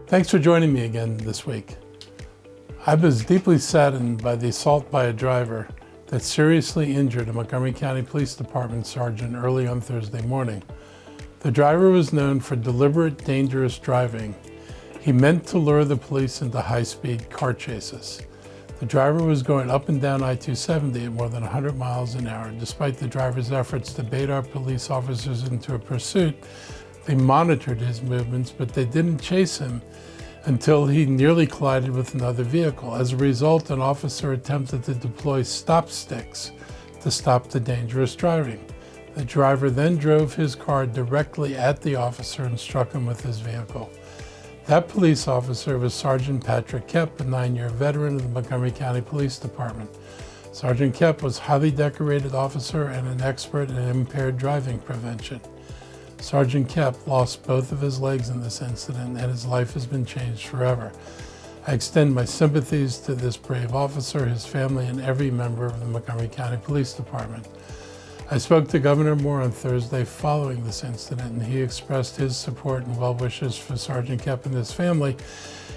Thanks for joining me again this week. I was deeply saddened by the assault by a driver that seriously injured a Montgomery County Police Department sergeant early on Thursday morning. The driver was known for deliberate, dangerous driving. He meant to lure the police into high-speed car chases. The driver was going up and down I-270 at more than 100 miles an hour. Despite the driver's efforts to bait our police officers into a pursuit, they monitored his movements, but they didn't chase him until he nearly collided with another vehicle. As a result, an officer attempted to deploy stop sticks to stop the dangerous driving. The driver then drove his car directly at the officer and struck him with his vehicle. That police officer was Sergeant Patrick Kepp, a 9-year veteran of the Montgomery County Police Department. Sergeant Kepp was a highly decorated officer and an expert in impaired driving prevention. Sergeant Kepp lost both of his legs in this incident, and his life has been changed forever. I extend my sympathies to this brave officer, his family, and every member of the Montgomery County Police Department. I spoke to Governor Moore on Thursday following this incident, and he expressed his support and well wishes for Sergeant Kepp and his family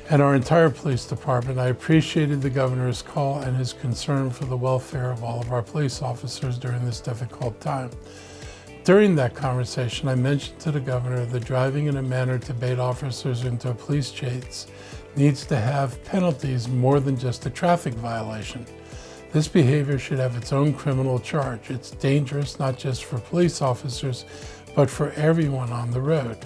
and our entire police department. I appreciated the governor's call and his concern for the welfare of all of our police officers during this difficult time. During that conversation, I mentioned to the governor that driving in a manner to bait officers into a police chase needs to have penalties more than just a traffic violation. This behavior should have its own criminal charge. It's dangerous not just for police officers, but for everyone on the road.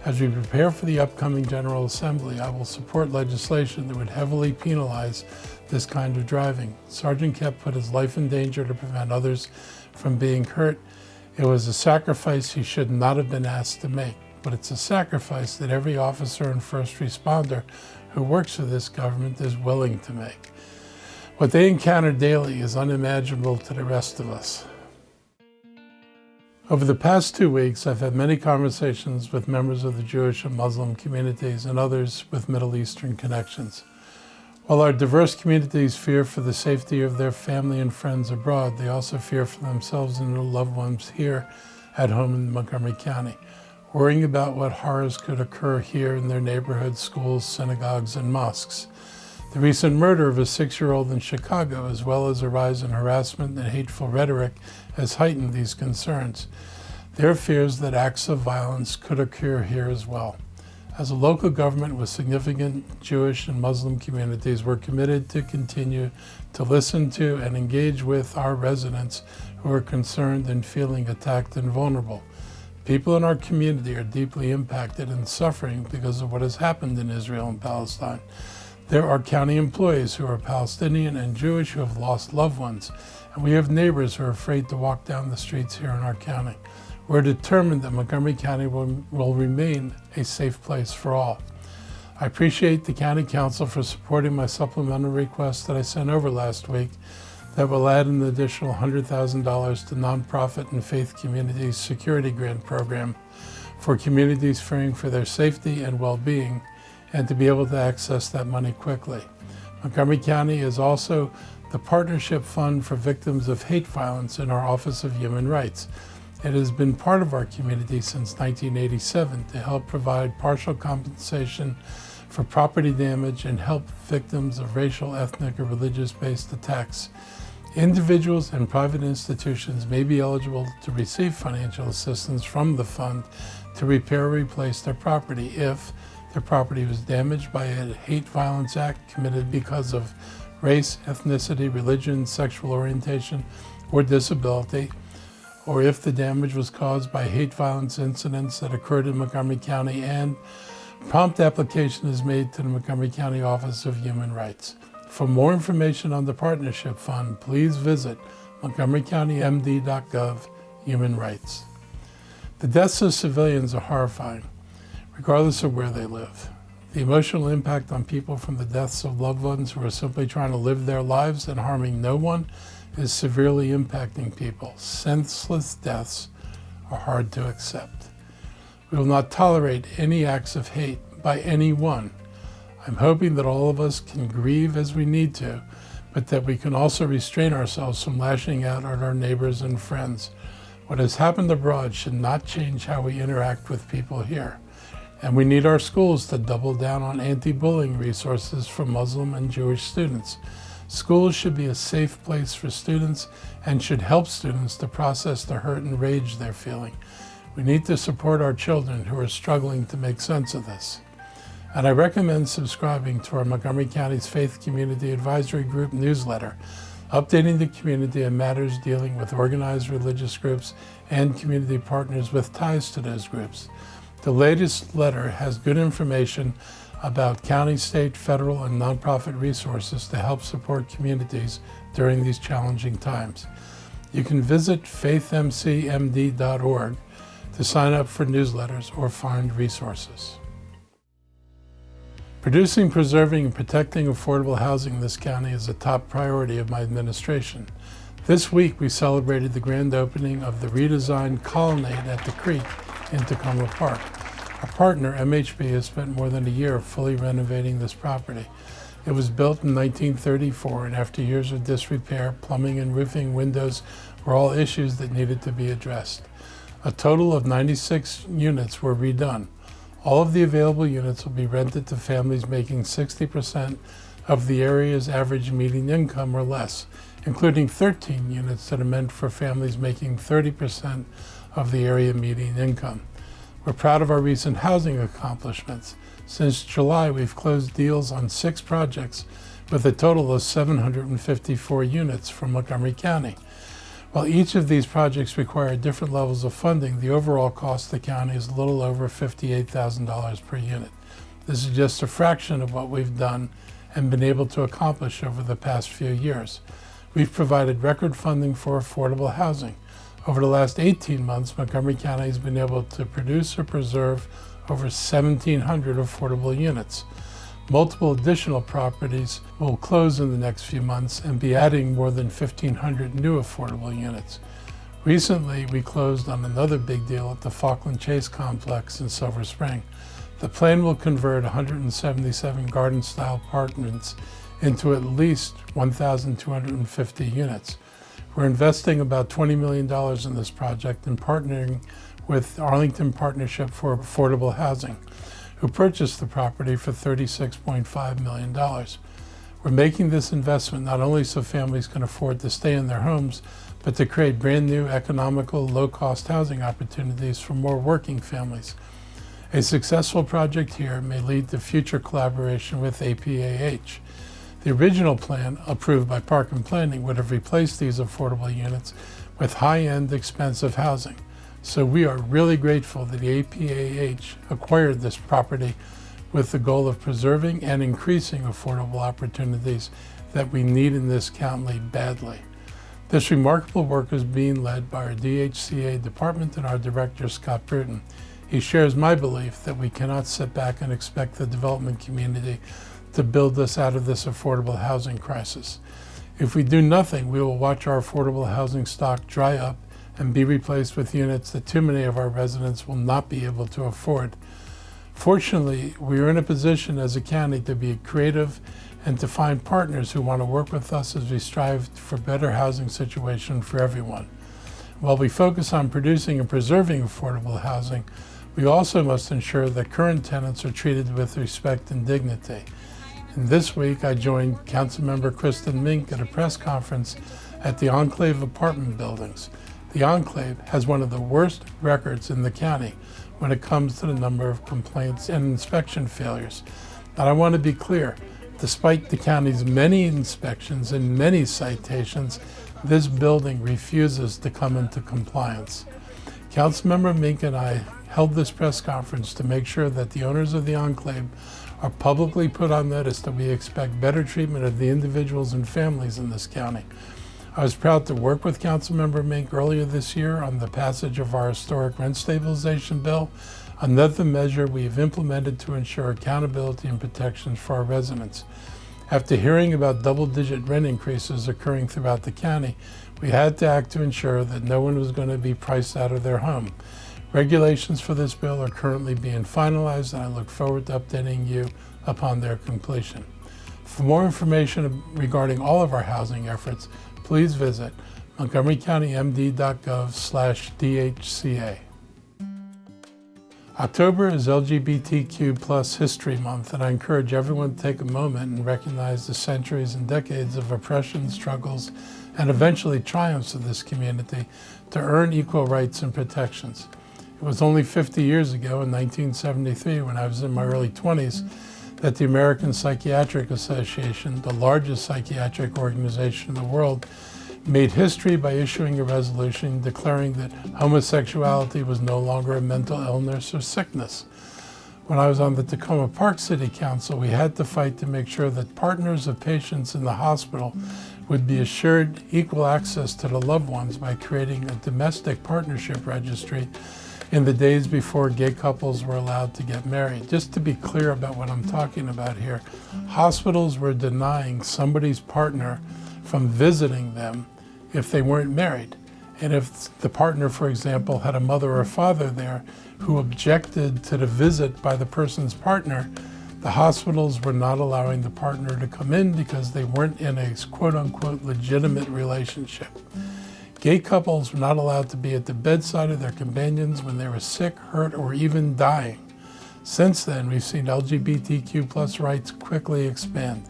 As we prepare for the upcoming General Assembly, I will support legislation that would heavily penalize this kind of driving. Sergeant Kepp put his life in danger to prevent others from being hurt. It was a sacrifice he should not have been asked to make, but it's a sacrifice that every officer and first responder who works for this government is willing to make. What they encounter daily is unimaginable to the rest of us. Over the past 2 weeks, I've had many conversations with members of the Jewish and Muslim communities and others with Middle Eastern connections. While our diverse communities fear for the safety of their family and friends abroad, they also fear for themselves and their loved ones here at home in Montgomery County, worrying about what horrors could occur here in their neighborhoods, schools, synagogues, and mosques. The recent murder of a 6-year-old in Chicago, as well as a rise in harassment and hateful rhetoric, has heightened these concerns. There are fears that acts of violence could occur here as well. As a local government with significant Jewish and Muslim communities, we're committed to continue to listen to and engage with our residents who are concerned and feeling attacked and vulnerable. People in our community are deeply impacted and suffering because of what has happened in Israel and Palestine. There are county employees who are Palestinian and Jewish who have lost loved ones, and we have neighbors who are afraid to walk down the streets here in our county. We're determined that Montgomery County will remain a safe place for all. I appreciate the County Council for supporting my supplemental request that I sent over last week that will add an additional $100,000 to nonprofit and faith communities security grant program for communities fearing for their safety and well-being, and to be able to access that money quickly. Montgomery County is also the Partnership Fund for Victims of Hate Violence in our Office of Human Rights. It has been part of our community since 1987 to help provide partial compensation for property damage and help victims of racial, ethnic, or religious-based attacks. Individuals and private institutions may be eligible to receive financial assistance from the fund to repair or replace their property if their property was damaged by a hate violence act committed because of race, ethnicity, religion, sexual orientation, or disability, or if the damage was caused by hate violence incidents that occurred in Montgomery County, and prompt application is made to the Montgomery County Office of Human Rights. For more information on the Partnership Fund, please visit montgomerycountymd.gov Human Rights. The deaths of civilians are horrifying, regardless of where they live. The emotional impact on people from the deaths of loved ones who are simply trying to live their lives and harming no one is severely impacting people. Senseless deaths are hard to accept. We will not tolerate any acts of hate by anyone. I'm hoping that all of us can grieve as we need to, but that we can also restrain ourselves from lashing out at our neighbors and friends. What has happened abroad should not change how we interact with people here. And we need our schools to double down on anti-bullying resources for Muslim and Jewish students. Schools should be a safe place for students and should help students to process the hurt and rage they're feeling. We need to support our children who are struggling to make sense of this. And I recommend subscribing to our Montgomery County's Faith Community Advisory Group newsletter, updating the community on matters dealing with organized religious groups and community partners with ties to those groups. The latest letter has good information about county, state, federal, and nonprofit resources to help support communities during these challenging times. You can visit faithmcmd.org to sign up for newsletters or find resources. Producing, preserving, and protecting affordable housing in this county is a top priority of my administration. This week we celebrated the grand opening of the redesigned colonnade at the creek in Tacoma Park. Our partner, MHB, has spent more than a year fully renovating this property. It was built in 1934, and after years of disrepair, plumbing and roofing windows were all issues that needed to be addressed. A total of 96 units were redone. All of the available units will be rented to families making 60% of the area's average median income or less, including 13 units that are meant for families making 30% of the area median income. We're proud of our recent housing accomplishments. Since July, we've closed deals on 6 projects with a total of 754 units from Montgomery County. While each of these projects require different levels of funding, the overall cost of the county is a little over $58,000 per unit. This is just a fraction of what we've done and been able to accomplish over the past few years. We've provided record funding for affordable housing. Over the last 18 months, Montgomery County has been able to produce or preserve over 1,700 affordable units. Multiple additional properties will close in the next few months and be adding more than 1,500 new affordable units. Recently, we closed on another big deal at the Falkland Chase complex in Silver Spring. The plan will convert 177 garden-style apartments into at least 1,250 units. We're investing about $20 million in this project and partnering with Arlington Partnership for Affordable Housing, who purchased the property for $36.5 million. We're making this investment not only so families can afford to stay in their homes, but to create brand new, economical, low-cost housing opportunities for more working families. A successful project here may lead to future collaboration with APAH. The original plan, approved by Park and Planning, would have replaced these affordable units with high-end, expensive housing. So we are really grateful that the APAH acquired this property with the goal of preserving and increasing affordable opportunities that we need in this county badly. This remarkable work is being led by our DHCA department and our director, Scott Bruton. He shares my belief that we cannot sit back and expect the development community to build us out of this affordable housing crisis. If we do nothing, we will watch our affordable housing stock dry up and be replaced with units that too many of our residents will not be able to afford. Fortunately, we are in a position as a county to be creative and to find partners who want to work with us as we strive for a better housing situation for everyone. While we focus on producing and preserving affordable housing, we also must ensure that current tenants are treated with respect and dignity. And this week, I joined Councilmember Kristen Mink at a press conference at the Enclave apartment buildings. The Enclave has one of the worst records in the county when it comes to the number of complaints and inspection failures. And I want to be clear, despite the county's many inspections and many citations, this building refuses to come into compliance. Councilmember Mink and I held this press conference to make sure that the owners of the Enclave are publicly put on notice that we expect better treatment of the individuals and families in this county. I was proud to work with Councilmember Mink earlier this year on the passage of our historic rent stabilization bill, another measure we have implemented to ensure accountability and protections for our residents. After hearing about double-digit rent increases occurring throughout the county, we had to act to ensure that no one was going to be priced out of their home. Regulations for this bill are currently being finalized, and I look forward to updating you upon their completion. For more information regarding all of our housing efforts, please visit montgomerycountymd.gov/DHCA. October is LGBTQ+ History Month, and I encourage everyone to take a moment and recognize the centuries and decades of oppression, struggles, and eventually triumphs of this community to earn equal rights and protections. It was only 50 years ago, in 1973, when I was in my early 20s, that the American Psychiatric Association, the largest psychiatric organization in the world, made history by issuing a resolution declaring that homosexuality was no longer a mental illness or sickness. When I was on the Tacoma Park City Council, we had to fight to make sure that partners of patients in the hospital would be assured equal access to the loved ones by creating a domestic partnership registry in the days before gay couples were allowed to get married. Just to be clear about what I'm talking about here, hospitals were denying somebody's partner from visiting them if they weren't married. And if the partner, for example, had a mother or father there who objected to the visit by the person's partner, the hospitals were not allowing the partner to come in because they weren't in a quote-unquote legitimate relationship. Gay couples were not allowed to be at the bedside of their companions when they were sick, hurt, or even dying. Since then, we've seen LGBTQ+ rights quickly expand.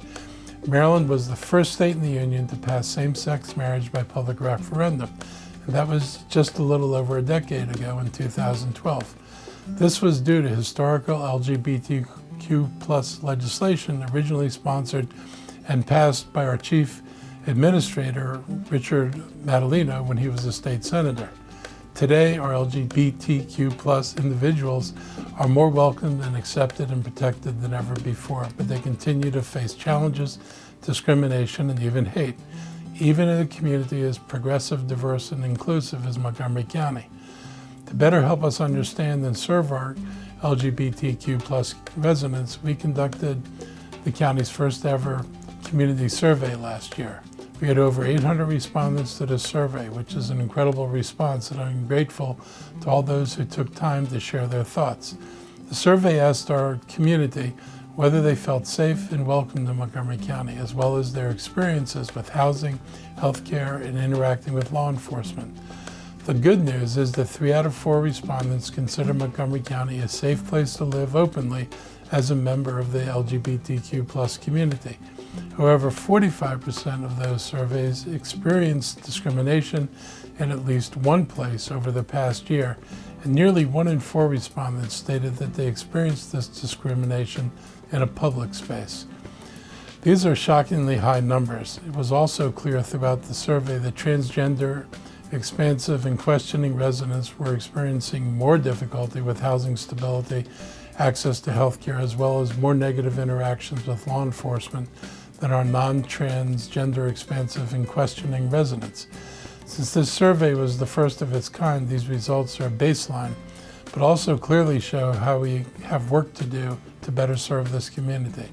Maryland was the first state in the union to pass same-sex marriage by public referendum, and that was just a little over a decade ago in 2012. This was due to historical LGBTQ+ legislation originally sponsored and passed by our chief administrator, Richard Madaleno, when he was a state senator. Today, our LGBTQ+ individuals are more welcomed and accepted and protected than ever before, but they continue to face challenges, discrimination, and even hate, even in a community as progressive, diverse, and inclusive as Montgomery County. To better help us understand and serve our LGBTQ+ residents, we conducted the county's first ever community survey last year. We had over 800 respondents to this survey, which is an incredible response, and I'm grateful to all those who took time to share their thoughts. The survey asked our community whether they felt safe and welcome in Montgomery County, as well as their experiences with housing, healthcare, and interacting with law enforcement. The good news is that 3 out of 4 respondents consider Montgomery County a safe place to live openly as a member of the LGBTQ+ community. However, 45% of those surveys experienced discrimination in at least one place over the past year, and nearly 1 in 4 respondents stated that they experienced this discrimination in a public space. These are shockingly high numbers. It was also clear throughout the survey that transgender, expansive, and questioning residents were experiencing more difficulty with housing stability, access to health care, as well as more negative interactions with law enforcement than our non-transgender, expansive, and questioning residents. Since this survey was the first of its kind, these results are a baseline, but also clearly show how we have work to do to better serve this community.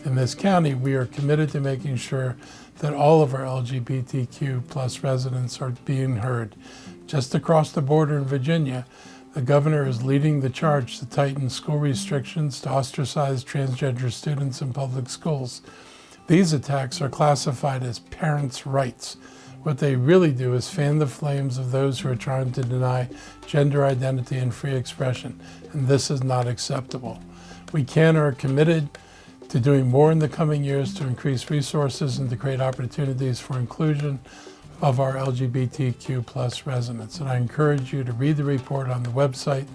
In this county, we are committed to making sure that all of our LGBTQ+ residents are being heard. Just across the border in Virginia, the governor is leading the charge to tighten school restrictions to ostracize transgender students in public schools. These attacks are classified as parents' rights. What they really do is fan the flames of those who are trying to deny gender identity and free expression, and this is not acceptable. We are committed to doing more in the coming years to increase resources and to create opportunities for inclusion of our LGBTQ+ residents. And I encourage you to read the report on the website,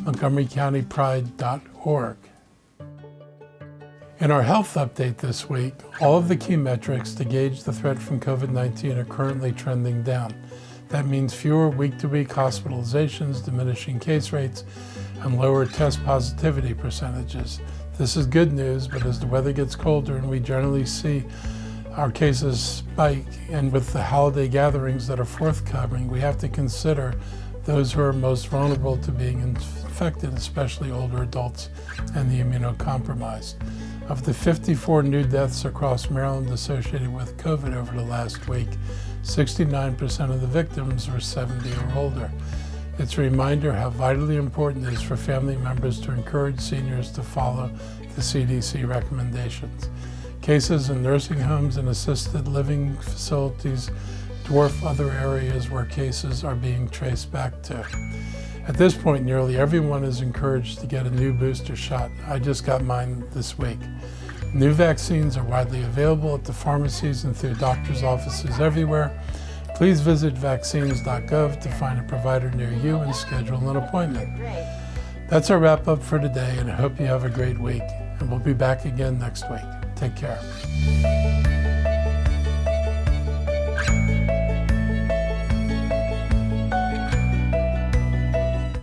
montgomerycountypride.org. In our health update this week, all of the key metrics to gauge the threat from COVID-19 are currently trending down. That means fewer week-to-week hospitalizations, diminishing case rates, and lower test positivity percentages. This is good news, but as the weather gets colder and we generally see our cases spike, and with the holiday gatherings that are forthcoming, we have to consider those who are most vulnerable to being infected, especially older adults and the immunocompromised. Of the 54 new deaths across Maryland associated with COVID over the last week, 69% of the victims were 70 or older. It's a reminder how vitally important it is for family members to encourage seniors to follow the CDC recommendations. Cases in nursing homes and assisted living facilities dwarf other areas where cases are being traced back to. At this point, nearly everyone is encouraged to get a new booster shot. I just got mine this week. New vaccines are widely available at the pharmacies and through doctors' offices everywhere. Please visit vaccines.gov to find a provider near you and schedule an appointment. That's our wrap up for today, and I hope you have a great week. And we'll be back again next week. Take care.